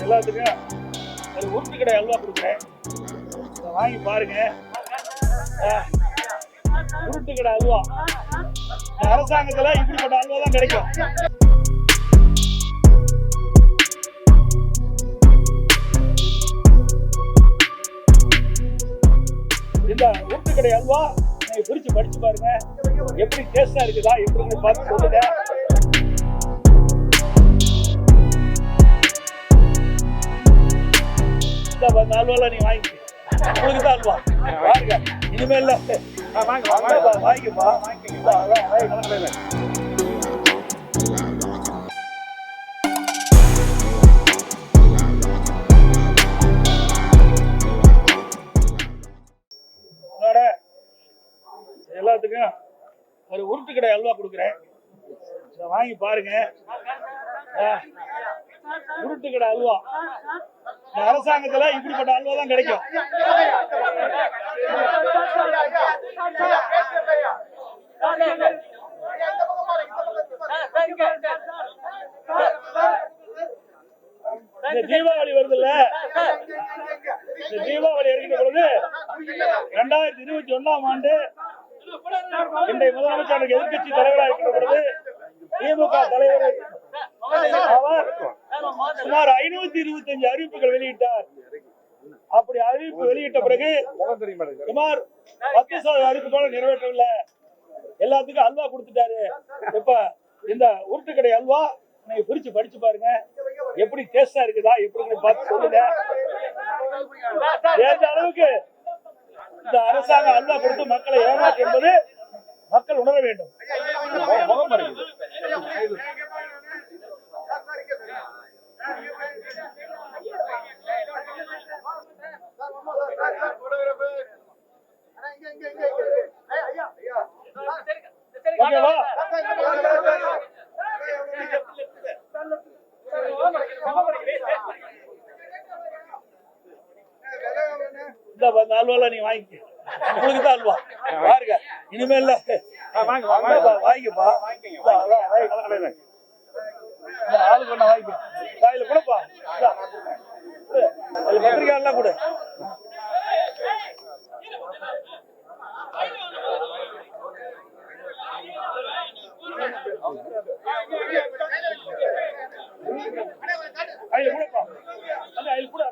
எல்லாத்துக்கும் ஒரு உருட்டு கடை அல்வா கொடுக்குறேன், வாங்கி பாருங்க. உருட்டு கடை அல்வா அரசாங்கத்துல இப்படிப்பட்ட அல்வா தான் கிடைக்கும். இந்த உருட்டு கடை அல்வா நீங்க பிரிச்சு படிச்சு பாருங்க, எப்படி டேஸ்டா இருக்குதா எப்படி பார்த்து சொல்லுங்க. இந்த அல்வாலாம் நீ வாங்கி உங்களுக்கு தான் அல்வா பாருங்க. இனிமேல் வாங்கிப்பா. எல்லாத்துக்கும் ஒரு உருட்டு கடை அல்வா கொடுக்குறேன், வாங்கி பாருங்க. உருட்டு கடை அல்வா அரசாங்கத்துல இப்படிப்பட்ட அல்வா தான் கிடைக்கும். தீபாவளி வருதுல்ல, இந்த தீபாவளி இருக்கிற பொழுது 2021ஆம் ஆண்டு இன்றைய முதலமைச்சருக்கு எதிர்கட்சி தலைவராக இருக்கிற பொழுது திமுக தலைவர் அவர் சுமார் 525 அறிவிப்புகள் வெளியிட்டார். அப்படி அறிவிப்பு வெளியிட்ட பிறகு சுமார் 10% அறிவிப்புகள் நிறைவேற்றவில்லை. எல்லாத்துக்கும் அல்வா கொடுத்துட்டாரு. இப்ப இந்த உருட்டு கடை அல்வா நீங்க பிரிச்சு படிச்சு பாருங்க, எப்படி டேஸ்டா இருக்குதா எப்படி பார்த்து சொல்லுங்க. எந்த அளவுக்கு இந்த அரசாங்கம் அல்வா கொடுத்து மக்களை ஏமாற்று என்பது மக்கள் உணர வேண்டும். ஓகேவா? இந்த அல்வாலாம் நீ வாங்கி உங்களுக்கு தான் அல்வா பாருங்க. இனிமேல் வாங்கிப்பா. ஆளு கொண்டா வாங்கிக்க, காயில கூடப்பா, பத்திரிகைலாம் கூட. கையில கூடப்பா, கையில கூட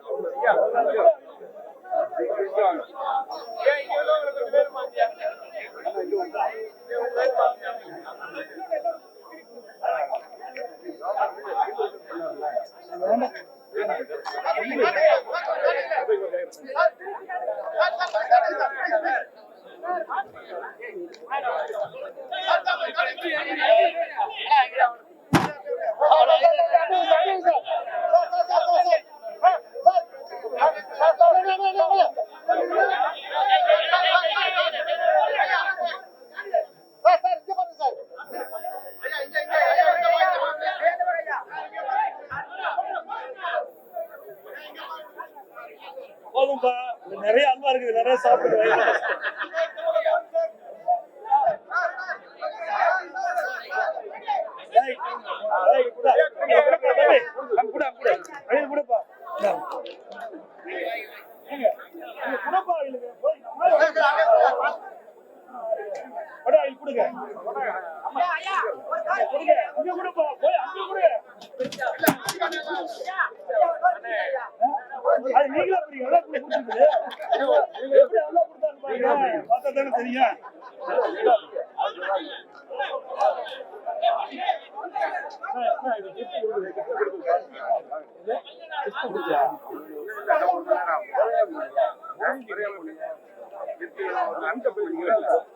போதும்பா. நிறைய அல்வா இருக்குது, நிறைய சாப்பிடுவேன். நீங்களா பார்த்தா தானே தெரியும்.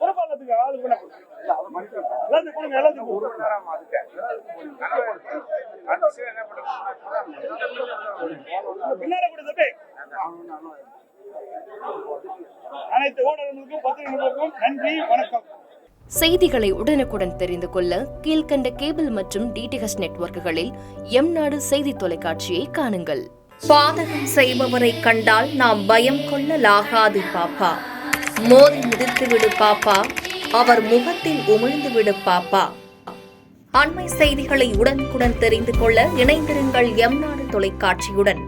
புறப்பாலத்துக்கு ஆளு கூட எல்லாத்துக்கும் கொடுங்க, எல்லாத்துக்கும் பின்னாடி கொடுத்தே. அனைத்து ஊடகங்களுக்கும் பத்திரிகைகளுக்கும் நன்றி, வணக்கம். செய்திகளை உடனுக்குடன் தெரிந்து கொள்ள கீழ்கண்ட கேபிள் மற்றும் டிடிஹெச் நெட்வொர்க்குகளில் எம்நாடு செய்தி தொலைக்காட்சியை காணுங்கள். பாதகம் செய்பவரை கண்டால் நாம் பயம் கொள்ளலாகாது பாப்பா. மோதி மிதித்துவிடு பாப்பா, அவர் முகத்தில் உமிழ்ந்துவிடு பாப்பா. அண்மை செய்திகளை உடனுக்குடன் தெரிந்து கொள்ள இணைந்திருங்கள் எம் நாடு தொலைக்காட்சியுடன்.